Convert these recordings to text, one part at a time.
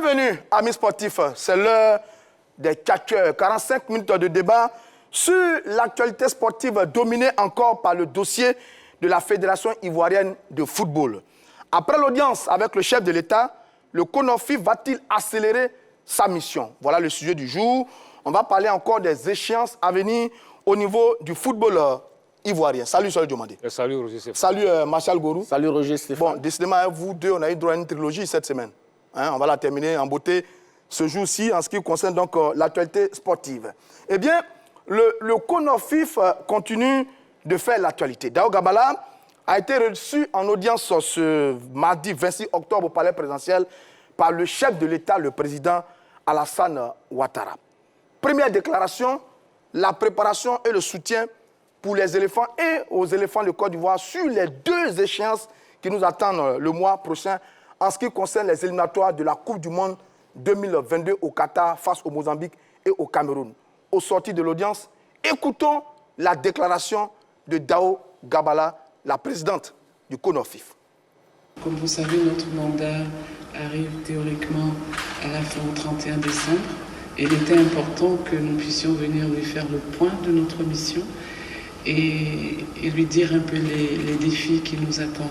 Bienvenue, amis sportifs. C'est l'heure des 45 minutes de débat sur l'actualité sportive dominée encore par le dossier de la Fédération ivoirienne de football. Après l'audience avec le chef de l'État, le CONOFIF va-t-il accélérer sa mission? Voilà le sujet du jour. On va parler encore des échéances à venir au niveau du football ivoirien. Salut, Salut Diomandé. Salut, Roger Stéphane. Salut, Martial Gourou. Salut, Roger Stéphane. Bon, décidément, vous deux, on a eu droit à une trilogie cette semaine. Hein, on va la terminer en beauté ce jour-ci en ce qui concerne donc l'actualité sportive. Eh bien, le CONOFIF continue de faire l'actualité. Dao Gabala a été reçu en audience ce mardi 26 octobre au palais présidentiel par le chef de l'État, le président Alassane Ouattara. Première déclaration, la préparation et le soutien pour les éléphants et aux éléphants de Côte d'Ivoire sur les deux échéances qui nous attendent le mois prochain en ce qui concerne les éliminatoires de la Coupe du Monde 2022 au Qatar face au Mozambique et au Cameroun. Au sorti de l'audience, écoutons la déclaration de Dao Gabala, la présidente du CONOFIF. Comme vous savez, notre mandat arrive théoriquement à la fin au 31 décembre. Et il était important que nous puissions venir lui faire le point de notre mission et lui dire un peu les défis qui nous attendent.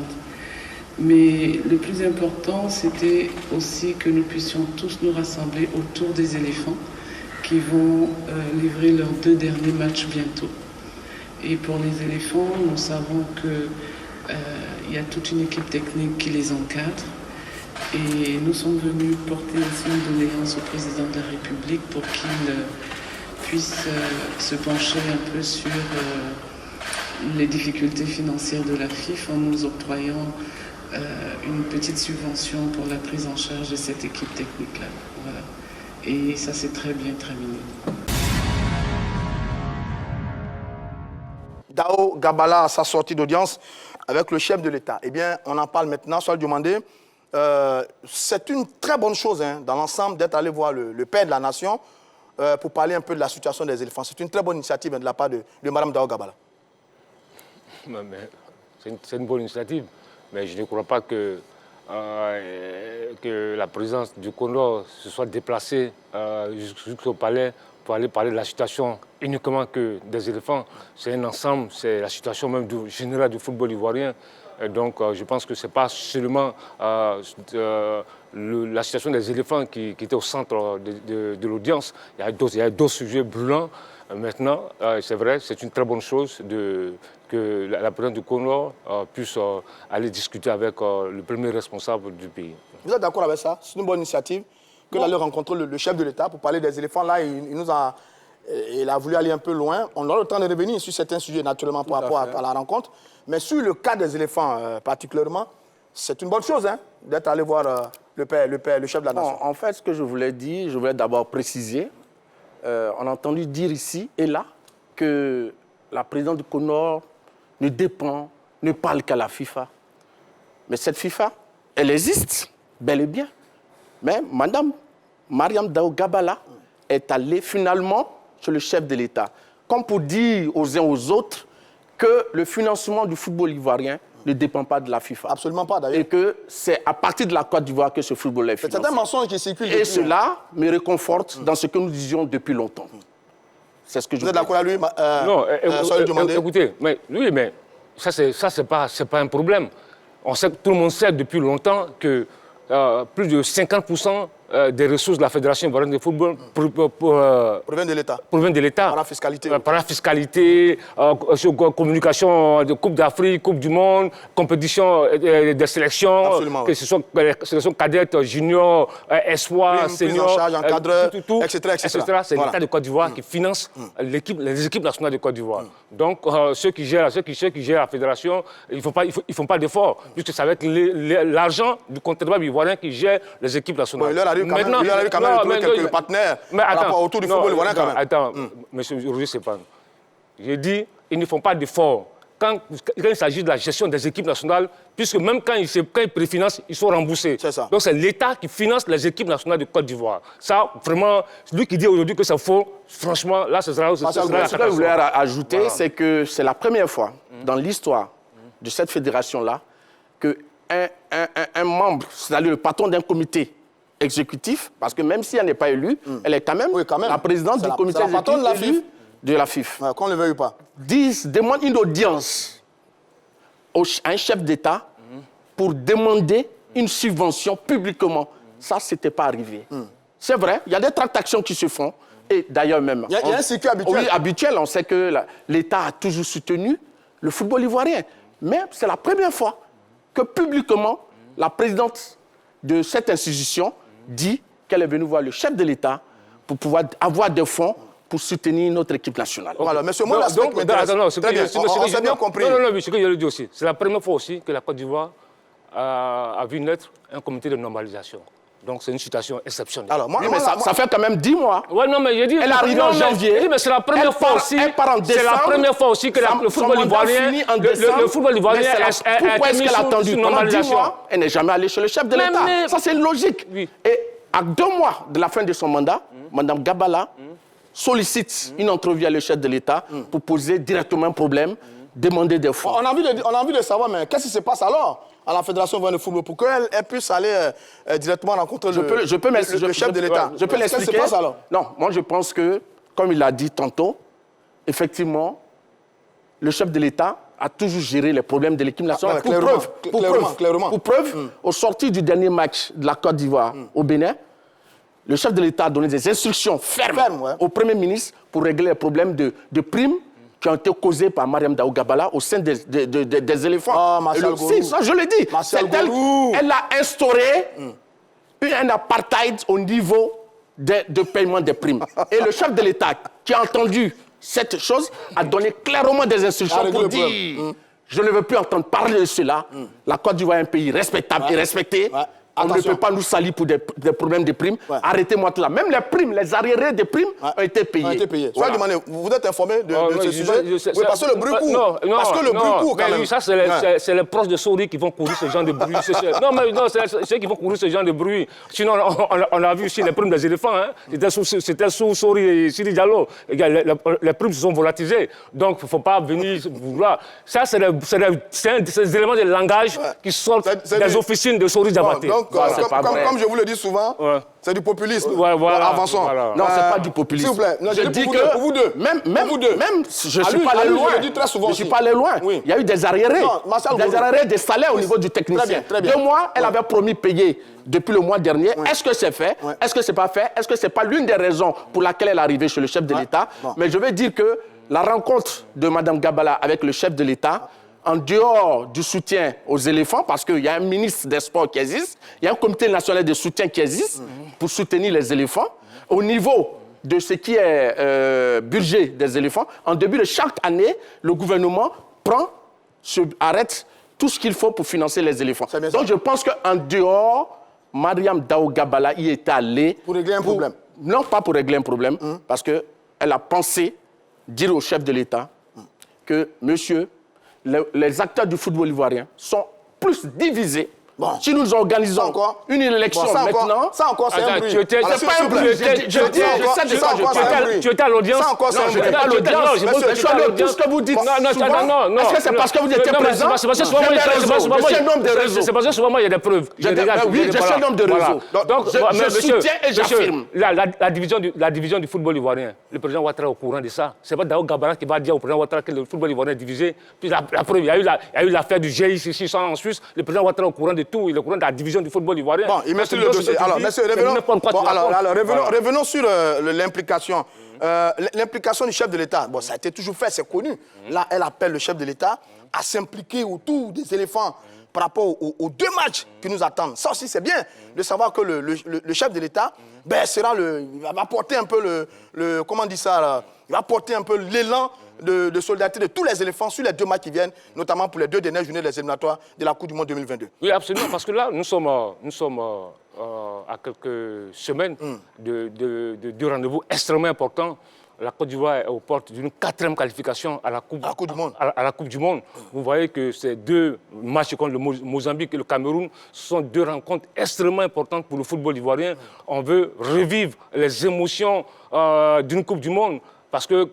Mais le plus important, c'était aussi que nous puissions tous nous rassembler autour des éléphants qui vont livrer leurs 2 derniers matchs bientôt. Et pour les éléphants, nous savons qu'il y a toute une équipe technique qui les encadre. Et nous sommes venus porter aussi une doléance au président de la République pour qu'il puisse se pencher un peu sur les difficultés financières de la FIF en nous octroyant une petite subvention pour la prise en charge de cette équipe technique-là. Voilà. Et ça s'est très bien terminé. Dao Gabala à sa sortie d'audience avec le chef de l'État. Eh bien, on en parle maintenant, soit demandé. C'est une très bonne chose dans l'ensemble d'être allé voir le père de la nation pour parler un peu de la situation des éléphants. C'est une très bonne initiative de la part de Mme Dao Gabala. C'est une bonne initiative, mais je ne crois pas que la présidence du CONOR se soit déplacée jusqu'au palais pour aller parler de la situation uniquement que des éléphants. C'est un ensemble, c'est la situation même générale du football ivoirien. Et donc, je pense que ce n'est pas seulement la situation des éléphants qui était au centre de l'audience. Il y a d'autres sujets brûlants. Maintenant, c'est vrai, c'est une très bonne chose que la présidente du CONOR puisse aller discuter avec le premier responsable du pays. Vous êtes d'accord avec ça? C'est une bonne initiative que d'aller rencontrer le chef de l'État pour parler des éléphants. Là, il a voulu aller un peu loin. On aura le temps de revenir sur certains sujets, naturellement, par rapport à la rencontre. Mais sur le cas des éléphants particulièrement, c'est une bonne chose d'être allé voir le chef de la nation. En fait, ce que je voulais dire, je voulais d'abord préciser. On a entendu dire ici et là que la présidente du CONOR ne parle qu'à la FIFA. Mais cette FIFA, elle existe, bel et bien. Mais Mme Mariam Dao Gabala est allée finalement chez le chef de l'État, comme pour dire aux uns aux autres que le financement du football ivoirien ne dépend pas de la FIFA. Absolument pas, d'ailleurs. Et que c'est à partir de la Côte d'Ivoire que ce football est financé. C'est un mensonge qui circule. Et cela me réconforte dans ce que nous disions depuis longtemps. C'est ce que je Vous êtes d'accord avec lui Non, écoutez, mais ça, c'est pas un problème. Tout le monde sait depuis longtemps que plus de 50% des ressources de la Fédération ivoirienne de football proviennent de l'État. Proviennent de l'État. Par la fiscalité. Par la fiscalité, communication de Coupe d'Afrique, Coupe du Monde, compétition des sélections. Absolument, que ce soit les sélections cadettes, juniors, espoirs, seniors, prise en charge, encadreur, etc. C'est l'État de Côte d'Ivoire qui finance les équipes nationales de Côte d'Ivoire. Donc, ceux qui gèrent la fédération, ils ne font pas d'efforts, puisque ça va être l'argent du contribuable ivoirien qui gère les équipes nationales. Il leur arrive quand même de trouver quelques partenaires par rapport autour du football ivoirien quand même. Attends, monsieur Roger Stéphane, j'ai dit, ils ne font pas d'efforts. Quand il s'agit de la gestion des équipes nationales, puisque même quand ils préfinancent, ils sont remboursés. C'est ça. Donc c'est l'État qui finance les équipes nationales de Côte d'Ivoire. Ça, vraiment, lui qui dit aujourd'hui que c'est faux, franchement, là, ce sera la catastrophe. Ce que je voulais ajouter, c'est que c'est la première fois dans l'histoire de cette fédération-là qu'un membre, c'est-à-dire le patron d'un comité exécutif, parce que même si elle n'est pas élue, elle est quand même, la présidente du comité exécutif de la FIF. Ouais, qu'on ne le veuille pas. Demande une audience à un chef d'État pour demander une subvention publiquement. Ça, ce n'était pas arrivé. C'est vrai, il y a des tractations qui se font. Et d'ailleurs même... Il y a un circuit habituel. Oui, habituel. On sait que l'État a toujours soutenu le football ivoirien. Mais c'est la première fois que publiquement, la présidente de cette institution dit qu'elle est venue voir le chef de l'État pour pouvoir avoir des fonds pour soutenir notre équipe nationale. Voilà, monsieur, moi, l'aspect qui m'intéresse. On s'est bien compris. Non, ce que je le dis aussi. C'est la première fois aussi que la Côte d'Ivoire a vu naître un comité de normalisation. Donc, c'est une situation exceptionnelle. Alors, moi, oui, mais ça fait quand même 10 mois. Ouais, non, mais j'ai dit... Elle arrive en janvier. Mais c'est la première fois aussi... Elle part en décembre. C'est la première fois aussi que le football ivoirien... Le football ivoirien pourquoi est-ce qu'elle a attendu pendant 10 mois? Elle n'est jamais allée chez le chef de l'État. Ça, c'est logique. Oui. Et à 2 mois de la fin de son mandat, Mme Gabala sollicite une entrevue à le chef de l'État pour poser directement un problème, demander des fonds. On a envie de savoir, mais qu'est-ce qui se passe alors à la Fédération ivoirienne de football pour qu'elle puisse aller directement rencontrer le chef de l'État? Je peux l'expliquer. Qu'est-ce qui se passe alors? Non, moi je pense que, comme il l'a dit tantôt, effectivement, le chef de l'État a toujours géré les problèmes de l'équipe nationale. Pour preuve, au sortir du dernier match de la Côte d'Ivoire au Bénin, le chef de l'État a donné des instructions fermes au Premier ministre pour régler les problèmes de primes qui ont été causées par Mariam Daou Gabala au sein des éléphants. Ah, Martial Gourou. Si, ça je l'ai dit. Elle a instauré un apartheid au niveau de paiement des primes. Et le chef de l'État, qui a entendu cette chose, a donné clairement des instructions pour dire je ne veux plus entendre parler de cela. La Côte d'Ivoire est un pays respectable et respecté. On ne peut pas nous salir pour des problèmes de primes. Arrêtez-moi tout là. Même les primes, les arriérés des primes ont été payés. Voilà. Vous êtes informé de ce sujet? Oui, parce que le bruit court. Parce que le bruit court, quand même. Oui, ça, c'est les proches de Sori qui vont courir ce genre de bruit. Non, c'est ceux qui vont courir ce genre de bruit. Sinon, on a vu ici les primes des éléphants. C'était sous Sori et Sidi Diallo. Les primes se sont volatilisées. Donc, il ne faut pas venir vouloir. Ça, c'est des éléments de langage qui sortent des officines de Sori Diabaté. Comme je vous le dis souvent, c'est du populisme. Avançons. Non, c'est pas du populisme. S'il vous plaît, je dis que pour vous deux, même je ne suis pas allé loin. Je le dis très souvent. Je ne suis pas allé loin. Il y a eu des arriérés. Des arriérés des salaires au niveau du technicien. 2 mois, elle avait promis payer depuis le mois dernier. Est-ce que c'est fait? Est-ce que c'est pas fait? Est-ce que c'est pas l'une des raisons pour laquelle elle est arrivée chez le chef de l'État? Mais je vais dire que la rencontre de Mme Gabala avec le chef de l'État, en dehors du soutien aux éléphants, parce qu'il y a un ministre des Sports qui existe, il y a un comité national de soutien qui existe pour soutenir les éléphants. Au niveau de ce qui est budget des éléphants, en début de chaque année, le gouvernement arrête tout ce qu'il faut pour financer les éléphants. Donc je pense qu'en dehors, Mariam Daou Gabala y est allée... Pour régler un problème? Non, pas pour régler un problème, parce qu'elle a pensé dire au chef de l'État que, monsieur, les acteurs du football ivoirien sont plus divisés. Si nous organisons une élection maintenant... Ça encore, c'est un bruit. Tu étais à l'audience. Ça encore, c'est un bruit. Je n'étais pas à l'audience. Tout ce que vous dites souvent, est-ce que c'est parce que vous étiez présent? Je suis un homme de réseau. C'est parce que souvent, il y a des preuves. Oui, je suis un homme de réseau. Donc, je soutiens et j'affirme. La division du football ivoirien, le président Ouattara est au courant de ça. Ce n'est pas Daou Gabala qui va dire au président Ouattara que le football ivoirien est divisé. Puis la preuve, il y a eu l'affaire du GIC 600 en Suisse. Le président Ouattara est au courant de tout. Il est au courant de la division du football ivoirien. Bon, il maîtrise le dossier. Alors, messieurs, revenons sur l'implication. L'implication du chef de l'État, bon, ça a été toujours fait, c'est connu. Là, elle appelle le chef de l'État à s'impliquer autour des éléphants par rapport aux 2 matchs qui nous attendent. Ça aussi, c'est bien de savoir que le chef de l'État il va apporter un peu comment on dit ça là, il va apporter un peu l'élan de solidarité de tous les éléphants sur les 2 matchs qui viennent, notamment pour les 2 dernières journées des éliminatoires de la Coupe du Monde 2022. Oui, absolument, parce que là, nous sommes à quelques semaines de 2 rendez-vous extrêmement importants. La Côte d'Ivoire est aux portes d'une 4e qualification à la Coupe du Monde. À la Coupe du Monde. Vous voyez que ces 2 matchs contre le Mozambique et le Cameroun sont 2 rencontres extrêmement importantes pour le football ivoirien. On veut revivre les émotions d'une Coupe du Monde parce que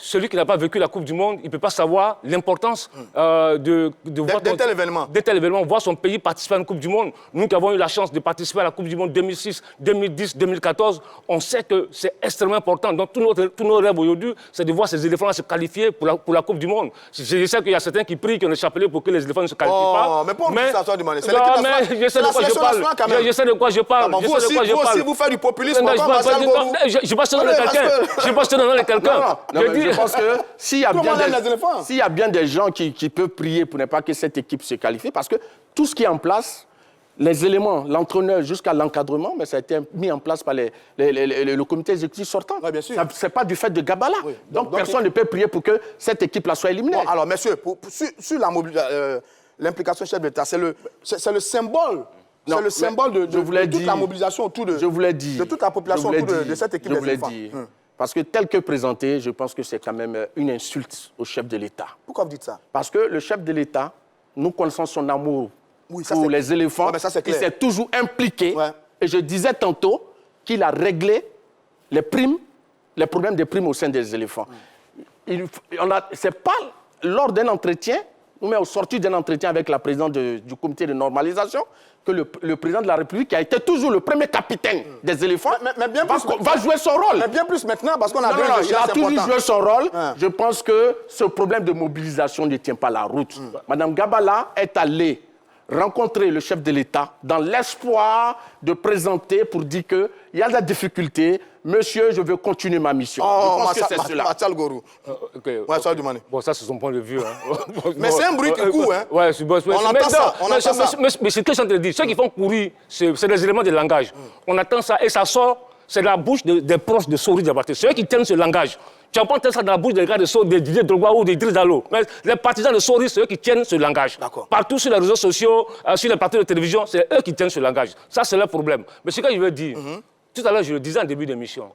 celui qui n'a pas vécu la Coupe du Monde, il ne peut pas savoir l'importance de voir tel événement, voir son pays participer à une Coupe du Monde. Nous qui avons eu la chance de participer à la Coupe du Monde 2006, 2010, 2014, on sait que c'est extrêmement important. Donc tous nos rêves aujourd'hui, c'est de voir ces éléphants se qualifier pour la Coupe du Monde. Je sais qu'il y a certains qui prient, qui ont des chapelets pour que les éléphants ne se qualifient pas. Mais pour ça soit demandé. Je sais de quoi je parle. Je sais de quoi je parle. Vous aussi, vous faites du populisme. Je ne vais pas se donner quelqu'un. Je ne vais pas se donner quelqu'un. Je pense que s'il y a bien des gens qui peuvent prier pour ne pas que cette équipe se qualifie, parce que tout ce qui est en place, les éléments, l'entraîneur jusqu'à l'encadrement, mais ça a été mis en place par le comité exécutif sortant. Oui, bien sûr. Ce n'est pas du fait de Gabala. Oui. Donc personne ne peut prier pour que cette équipe-là soit éliminée. Bon, alors, messieurs, sur l'implication du chef d'État, c'est le symbole. C'est le symbole de toute la mobilisation autour de toute la population autour de cette équipe des éléphants. Parce que tel que présenté, je pense que c'est quand même une insulte au chef de l'État. Pourquoi vous dites ça? Parce que le chef de l'État, nous connaissons son amour pour les éléphants. Ouais, il s'est toujours impliqué. Ouais. Et je disais tantôt qu'il a réglé les problèmes des primes au sein des éléphants. C'est pas lors d'un entretien, mais au sorti d'un entretien avec la présidente du comité de normalisation, que le président de la République, qui a été toujours le premier capitaine des éléphants, va jouer son rôle. Mais bien plus maintenant, parce qu'on a il a toujours joué son rôle. Je pense que ce problème de mobilisation ne tient pas la route. Madame Gabala est allée rencontrer le chef de l'État dans l'espoir de présenter pour dire qu'il y a de la difficulté. Monsieur, je veux continuer ma mission. Je pense que c'est cela. Bon, ça, c'est son point de vue. Mais c'est un bruit qui court. Hein. Ouais, on entend ça. Mais c'est ce que je suis en train de dire. Ceux qui font courir, c'est des éléments de langage. On attend ça et ça sort, c'est la bouche des proches de Sori Diabaté. Ceux qui tiennent ce langage. Tu n'as pas entendu ça dans la bouche des gars de Sori, des Didier Drogba ou des Idriss Diallo. Mais les partisans de Sori, c'est eux qui tiennent ce langage. Partout sur les réseaux sociaux, sur les plateaux de télévision, c'est eux qui tiennent ce langage. Ça, c'est leur problème. Mais ce que je veux dire, tout à l'heure, je le disais en début d'émission,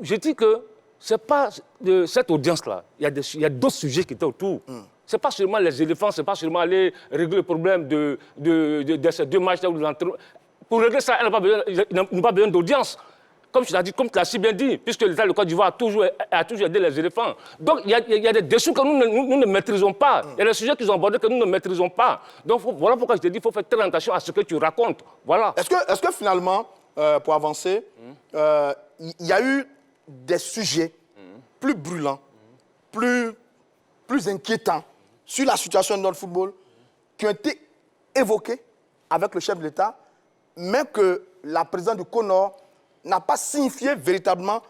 je dis que ce n'est pas de cette audience-là. Il y a d'autres sujets qui étaient autour. Ce n'est pas seulement les éléphants, ce n'est pas seulement aller régler le problème de ces deux matchs-là. Pour régler ça, ils n'ont pas besoin d'audience. Comme tu l'as si bien dit, puisque l'État de Côte d'Ivoire a toujours aidé les éléphants. Donc, il y a des dessous que nous ne maîtrisons pas. Il y a des sujets qu'ils ont abordés que nous ne maîtrisons pas. Donc, voilà pourquoi je te dis qu'il faut faire très attention à ce que tu racontes. Voilà. Est-ce que finalement, pour avancer, il y a eu des sujets plus brûlants, plus inquiétants sur la situation de notre football qui ont été évoqués avec le chef de l'État, mais que la présidente du CONOR n'a pas signifié véritablement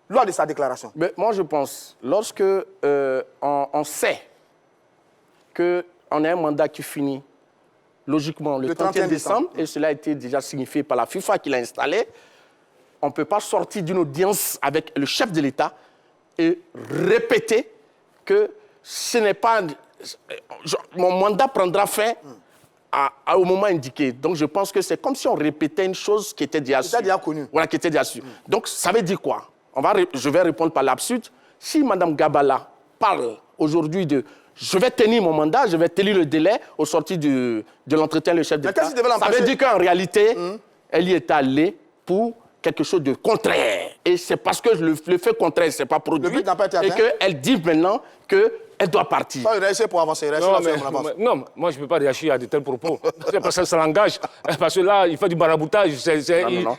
lors de sa déclaration? Mais moi, je pense, lorsque on sait qu'on a un mandat qui finit logiquement le 31 décembre, et cela a été déjà signifié par la FIFA qui l'a installé, on ne peut pas sortir d'une audience avec le chef de l'État et répéter que ce n'est pas... Mon mandat prendra fin au moment indiqué. Donc, je pense que c'est comme si on répétait une chose qui était déjà sûre. Connue. Voilà, qui était déjà sûre. Donc, ça veut dire quoi? Je vais répondre par l'absurde. Si Mme Gabala parle aujourd'hui de « je vais tenir mon mandat, je vais tenir le délai » au sorti de l'entretien le chef d'État, ça veut dire qu'en réalité, elle y est allée pour quelque chose de contraire. Et c'est parce que le fait contraire ne s'est pas produit. Le but n'a pas été atteint. Et qu'elle dit maintenant que elle doit partir. Ça, réagir pour avancer. Non, moi, je ne peux pas réagir à de tels propos. Parce que ça l'engage. Parce que là, il fait du maraboutage.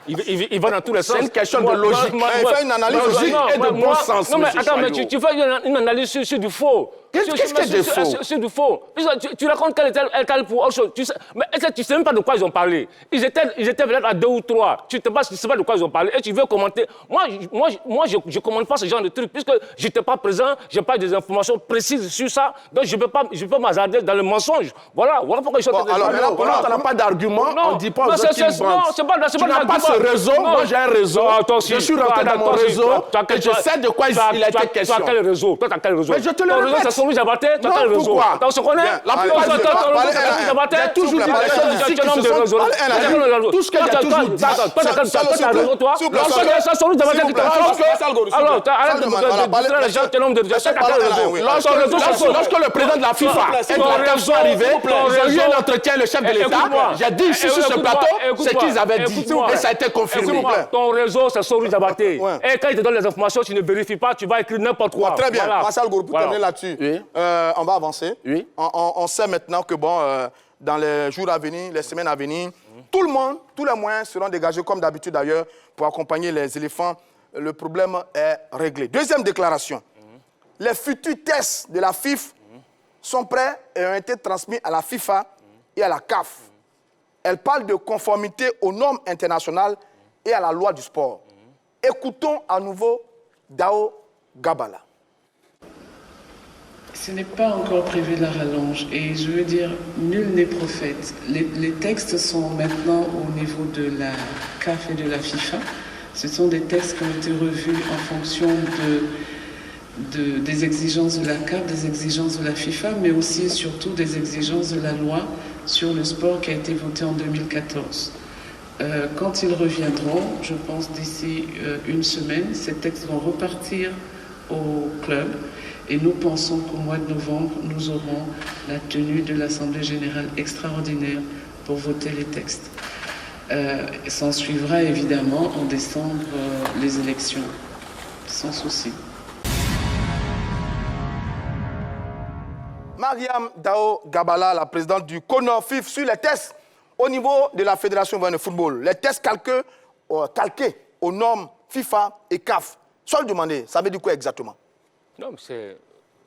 Il va dans tous les sens. C'est une question de logique. Il fait une analyse logique et de bon sens. Non, mais attends, mais tu fais une analyse sur du faux. Qu'est-ce que c'est faux? C'est du faux. Tu racontes qu'elle est pour autre chose. Mais tu ne sais même pas de quoi ils ont parlé. Ils étaient peut-être à 2 ou 3. Tu ne sais pas de quoi ils ont parlé. Et tu veux commenter. Moi, je ne commente pas ce genre de truc. Puisque je n'étais pas présent, je n'ai pas des informations précises sur ça. Donc, je ne peux pas m'hasarder dans le mensonge. Voilà pourquoi je suis en train de dire. Alors, tu n'as pas d'argument. On ne dit pas aux autres qu'ils mentent. Non, c'est pas tu n'as pas ce réseau. Moi, j'ai un réseau. Je suis rentré dans mon réseau. Et je sais de quoi il a été question. Tu as quel réseau? Toi, tu as quel réseau? Mais je te le répète. Louis Diabaté, tu as quel réseau? On se connaît? Il y a toujours dit des choses ici qui se sont... Tout ce qu'il y a toujours dit. Tu as réseau, toi? Alors, arrête de distraire les gens, tu es l'homme de réseau. lorsque le président de la FIFA et de la CAF sont arrivés, ils ont eu un entretien, le chef de l'État. J'ai dit ici sur ce plateau ce qu'ils avaient dit. Et ça a été confirmé. Ton réseau, c'est Sorouj Diabaté. Et quand il te donne les informations, tu ne vérifies pas, tu vas écrire n'importe quoi. Très bien. Martial Gourou, pour terminer là-dessus, on va avancer. On sait maintenant que, dans les jours à venir, les semaines à venir, tout le monde, tous les moyens seront dégagés, comme d'habitude d'ailleurs, pour accompagner les éléphants. Le problème est réglé. Deuxième déclaration. Les futurs tests de la FIF sont prêts et ont été transmis à la FIFA et à la CAF. Elle parle de conformité aux normes internationales et à la loi du sport. Écoutons à nouveau Dao Gabala. Ce n'est pas encore prévu la rallonge et je veux dire, nul n'est prophète. Les textes sont maintenant au niveau de la CAF et de la FIFA. Ce sont des textes qui ont été revus en fonction des exigences de la CAF, des exigences de la FIFA, mais aussi et surtout des exigences de la loi sur le sport qui a été votée en 2014. Quand ils reviendront, je pense d'ici une semaine, ces textes vont repartir au club. Et nous pensons qu'au mois de novembre, nous aurons la tenue de l'Assemblée générale extraordinaire pour voter les textes. S'en suivra évidemment en décembre les élections, sans souci. Mariam Dao Gabala, la présidente du CONOR FIF, sur les tests au niveau de la Fédération ivoirienne de football. Les tests calqués aux normes FIFA et CAF. Soit demandé, ça veut dire quoi exactement? Non, c'est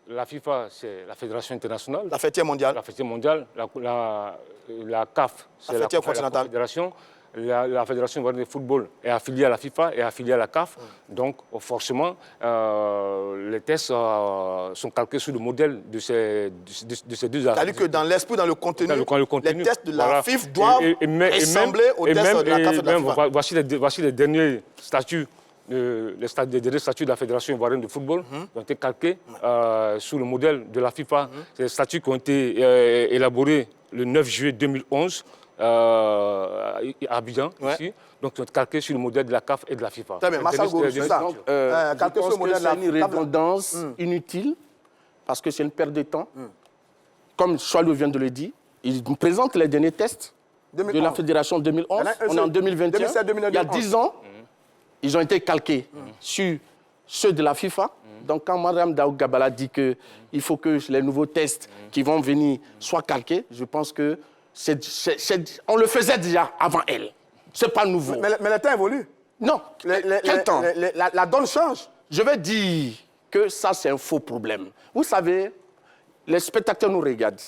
la FIFA, c'est la Fédération internationale. La fêtière mondiale. La fêtière mondiale. La CAF, c'est la Confédération. La Fédération ivoirienne de football est affiliée à la FIFA et affiliée à la CAF. Donc, forcément, les tests sont calqués sur le modèle de ces deux associations. C'est-à-dire que dans l'esprit, dans le contenu, les tests de la FIFA doivent ressembler aux tests de la CAF et de la FIFA. Voici les derniers statuts. Les derniers statuts de la Fédération ivoirienne de football ont été calqués sur le modèle de la FIFA. C'est des statuts qui ont été élaborés le 9 juillet 2011 à Abidjan, ici. Donc, ils sont calqués sur le modèle de la CAF et de la FIFA. Très bien, Marcel Gourou, c'est ça. Calqués sur le modèle de la FIFA. C'est une redondance inutile parce que c'est une perte de temps. Comme Choilou vient de le dire, il nous présente les derniers tests de la Fédération 2011. On est en 2021. Il y a 10 ans. Ils ont été calqués sur ceux de la FIFA. Donc, quand Mme Dao Gabala dit qu'il faut que les nouveaux tests qui vont venir soient calqués, je pense que on le faisait déjà avant elle. Ce n'est pas nouveau. Mais le temps évolue. Non. Quel temps? La donne change. Je vais dire que ça, c'est un faux problème. Vous savez, les spectateurs nous regardent.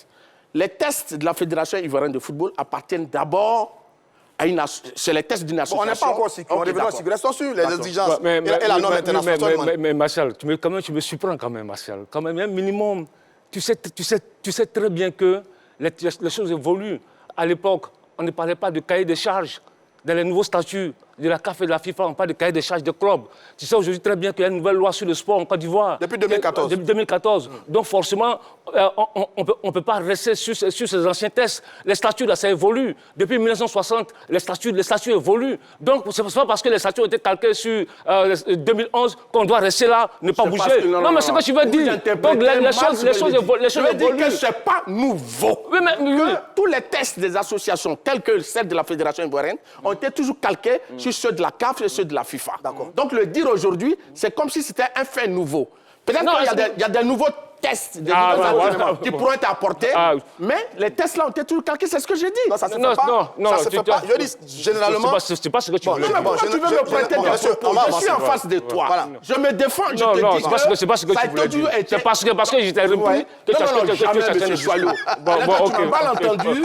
Les tests de la Fédération ivoirienne de football appartiennent d'abord c'est les tests d'une association. On n'est pas encore si on reviendra si restons sur les exigences et la norme internationale. Mais Martial, tu me surprends quand même, Martial. Quand même, un minimum, tu sais très bien que les choses évoluent. À l'époque, on ne parlait pas de cahier de charges. Dans les nouveaux statuts de la CAF et de la FIFA, on parle de cahier de charges de club. Tu sais aujourd'hui très bien qu'il y a une nouvelle loi sur le sport en Côte d'Ivoire. Depuis 2014. Depuis 2014. Donc forcément, on ne peut pas rester sur ces anciens tests. Les statuts, là, ça évolue. Depuis 1960, les statuts évoluent. Donc ce n'est pas parce que les statuts ont été calqués sur 2011 qu'on doit rester là, ne pas bouger. Non, mais c'est ce que tu veux dire. Donc les choses évoluent. Je veux dire que ce n'est pas nouveau. Oui, mais tous les tests des associations, tels que celle de la Fédération ivoirienne, ont été toujours calqués sur ceux de la CAF et ceux de la FIFA. Donc le dire aujourd'hui, c'est comme si c'était un fait nouveau. Peut-être qu'il y a des nouveaux tests qui pourront être apportés, mais les tests là ont été toujours calqués, c'est ce que j'ai dit. Non, ça ne se fait pas. Non, ça se fait pas. Je dis généralement. C'est pas ce que tu veux dire. Non, mais pourquoi tu veux me prêter des propos? Je suis en face de toi. Je me défends, je te dis que c'est pas ce que tu voulais dire. C'est parce que j'étais repris que tu as jamais, M. Choilou. Tu n'as pas entendu,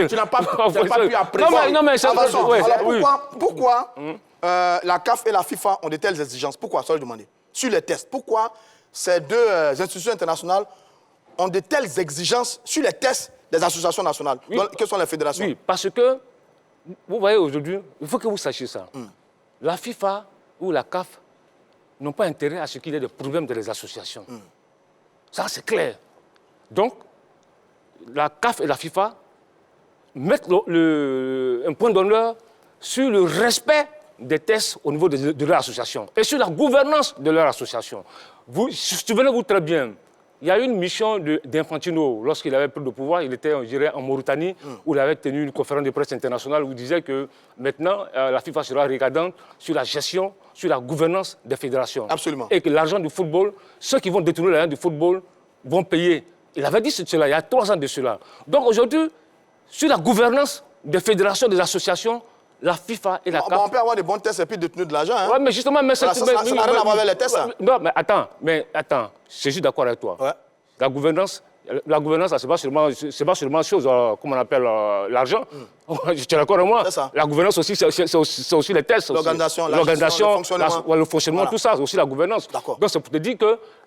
tu n'as pas pu apprécier. Non, mais alors pourquoi la CAF et la FIFA ont de telles exigences? Pourquoi? Ça, je demandais. Sur les tests, pourquoi ces deux institutions internationales ont de telles exigences sur les tests des associations nationales? Quelles sont les fédérations? Oui, parce que, vous voyez aujourd'hui, il faut que vous sachiez ça. La FIFA ou la CAF n'ont pas intérêt à ce qu'il y ait des problèmes dans les associations. Ça, c'est clair. Donc, la CAF et la FIFA mettent un point d'honneur sur le respect des tests au niveau de leur association et sur la gouvernance de leur association. Souvenez-vous très bien, il y a eu une mission d'Infantino, lorsqu'il avait pris le pouvoir, il était, je dirais, en Mauritanie, où il avait tenu une conférence de presse internationale où il disait que maintenant, la FIFA sera regardante sur la gestion, sur la gouvernance des fédérations. Absolument. Et que l'argent du football, ceux qui vont détourner l'argent du football vont payer. Il avait dit cela il y a 3 ans de cela. Donc aujourd'hui, sur la gouvernance des fédérations, des associations, la FIFA et la CAF... on peut avoir des bons tests et puis détenir de l'argent. Hein. Oui, mais justement... Mais voilà, ça n'a rien à voir avec les tests. Ça. Non, mais attends, je suis d'accord avec toi. Ouais. La gouvernance, c'est pas seulement chose, comment on appelle, l'argent. Tu es d'accord avec moi? C'est ça. La gouvernance aussi, c'est aussi les tests. L'organisation, le fonctionnement, voilà. tout ça, c'est aussi la gouvernance. D'accord. Donc c'est pour te dire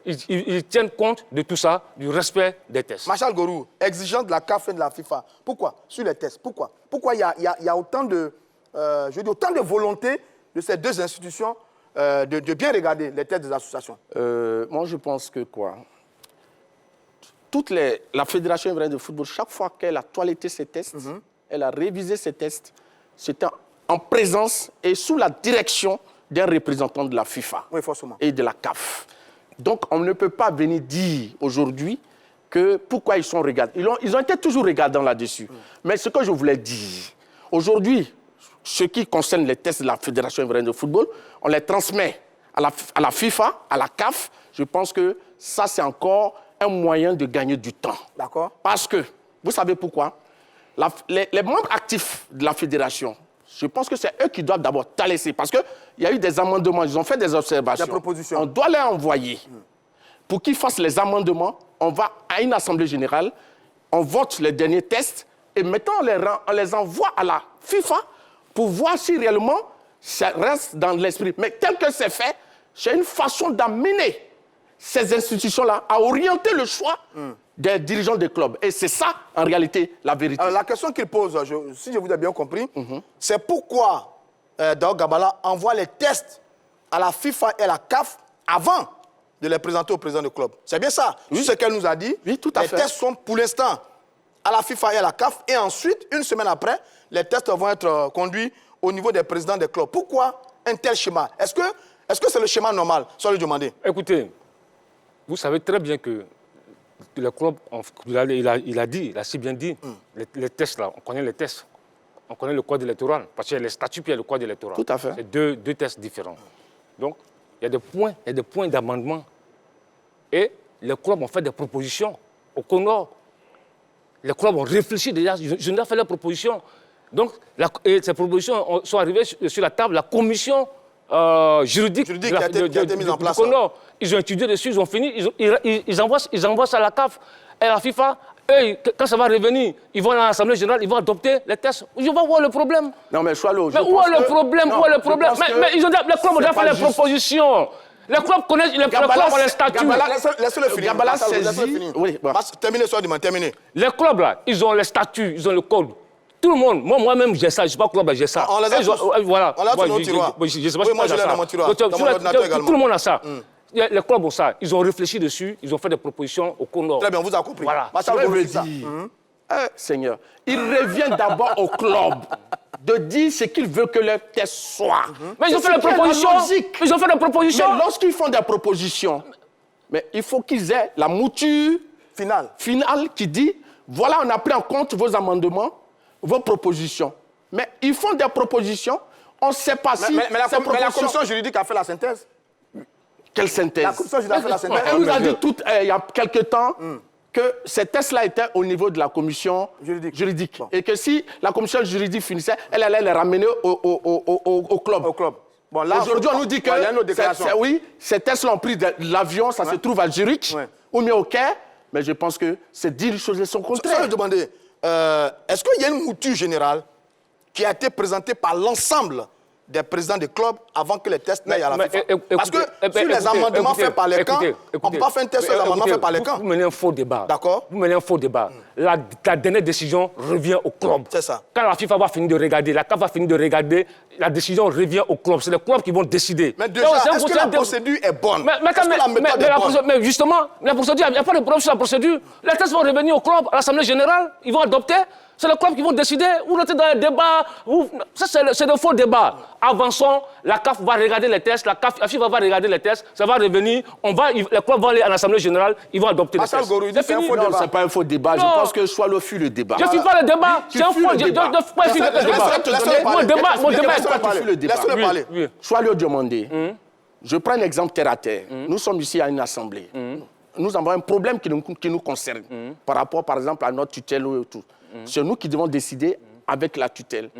qu'ils tiennent compte de tout ça, du respect des tests. Marshal Gorou, exigence de la CAF et de la FIFA. Pourquoi? Sur les tests, pourquoi? Pourquoi il y a autant de, autant de volonté de ces deux institutions de bien regarder les tests des associations? Moi, je pense que quoi? La Fédération ivoirienne de football, chaque fois qu'elle a toiletté ses tests, elle a révisé ses tests, c'était en présence et sous la direction d'un représentant de la FIFA et de la CAF. Donc, on ne peut pas venir dire aujourd'hui que pourquoi ils sont regardés. Ils ont été toujours regardants là-dessus. Mais ce que je voulais dire, aujourd'hui, ce qui concerne les tests de la Fédération ivoirienne de football, on les transmet à la FIFA, à la CAF. Je pense que ça, c'est encore un moyen de gagner du temps. D'accord. Parce que, vous savez pourquoi? Les membres actifs de la fédération, je pense que c'est eux qui doivent d'abord laisser. Parce qu'il y a eu des amendements, ils ont fait des observations. Des propositions. On doit les envoyer. Pour qu'ils fassent les amendements, on va à une assemblée générale, on vote les derniers tests, et maintenant on les envoie à la FIFA pour voir si réellement ça reste dans l'esprit. Mais tel que c'est fait, c'est une façon d'amener ces institutions-là à orienter le choix des dirigeants des clubs. Et c'est ça, en réalité, la vérité. Alors, la question qu'il pose, si je vous ai bien compris, c'est pourquoi Dao Gabala envoie les tests à la FIFA et à la CAF avant de les présenter au président du club. C'est bien ça. Oui. Ce qu'elle nous a dit. Oui, tout à fait. Les tests sont pour l'instant à la FIFA et à la CAF. Et ensuite, une semaine après, les tests vont être conduits au niveau des présidents des clubs. Pourquoi un tel schéma? Est-ce que c'est le schéma normal? Sans lui demander. Écoutez, vous savez très bien que le club, il a si bien dit, les tests là, on connaît les tests. On connaît le code électoral, parce qu'il y a les statuts puis il y a le code électoral. Tout à fait. C'est deux tests différents. Donc, il y a des points d'amendement. Et les clubs ont fait des propositions au Congo. Les clubs ont réfléchi déjà, ils ont fait leurs propositions. Donc, ces propositions sont arrivées sur la table. La commission juridique qui a été mise en place. Du Congo. Ils ont étudié dessus, ils ont fini, ils envoient ça à la CAF et à la FIFA. Eux, quand ça va revenir, ils vont à l'Assemblée générale, ils vont adopter les tests. Je vais voir le problème. Non, mais Choualo, mais où est le problème? Où est le problème? Mais les clubs ont déjà fait les propositions. Les clubs connaissent, les clubs ont les statuts. Laissez-le finir. Gabala saisit. Oui, terminez, soit du terminez. Les clubs, là, ils ont les statuts, ils ont le code. Tout le monde, moi-même, j'ai ça. Je ne sais pas quoi, j'ai ça. On les a tous. Voilà. On l'a dans nos tiroirs. Je ne sais pas si moi, je l'ai dans mon tiroir. Dans mon ordinateur également. Tout le monde a ça. Les clubs ont ça. Ils ont réfléchi dessus. Ils ont fait des propositions au Congo. Très bien, on vous a compris. Voilà. Seigneur, il revient d'abord au club de dire ce qu'il veut que leur test soit. Mais ils ont fait des propositions. Ils ont fait des propositions. Mais lorsqu'ils font des propositions, mais il faut qu'ils aient la mouture finale qui dit, voilà, on a pris en compte vos amendements, vos propositions. Mais ils font des propositions, on ne sait pas si... Mais la commission juridique a fait la synthèse. Quelle synthèse? La commission juridique a fait la synthèse. Elle nous a dit il y a quelque temps que ces tests-là étaient au niveau de la commission juridique. Bon. Et que si la commission juridique finissait, elle allait les ramener au club. Bon, là, aujourd'hui, on nous dit que oui, ces tests-là ont pris de l'avion, ça se trouve à Zurich, ou bien au Caire, mais je pense que c'est dire les choses sont contraires. Ça, je demandais, est-ce qu'il y a une mouture générale qui a été présentée par l'ensemble des présidents des clubs avant que les tests n'aillent à la FIFA? Parce que sur les amendements faits par les camps, on ne peut pas faire un test sur les amendements faits par les camps. Vous menez un faux débat. D'accord. Vous menez un faux débat. La dernière décision revient au club. C'est ça. Quand la FIFA va finir de regarder, la CAF va finir de regarder, la décision revient au club. C'est les clubs qui vont décider. Mais déjà, est-ce que la procédure est bonne? Mais justement, la procédure, il n'y a pas de problème sur la procédure. Les tests vont revenir au club, à l'Assemblée générale, ils vont adopter. C'est les clubs qui vont décider. Vous rentrez dans les débats. Ça, c'est de faux débats. Avançons. La CAF va regarder les tests. La FIFA va regarder les tests. Ça va revenir. Les clubs vont aller à l'Assemblée générale. Ils vont adopter les tests. C'est un faux Non, débat. ce n'est pas un faux débat. Non. Je pense que Choileau fut le débat. Je ne suis pas le débat. C'est un faux débat. Mon débat est quoi? Laisse-le parler. Choileau Diomandé. Je prends un exemple terre à terre. Nous sommes ici à une assemblée. Nous avons un problème qui nous concerne par rapport, par exemple, à notre tutelle ou tout. C'est nous qui devons décider avec la tutelle.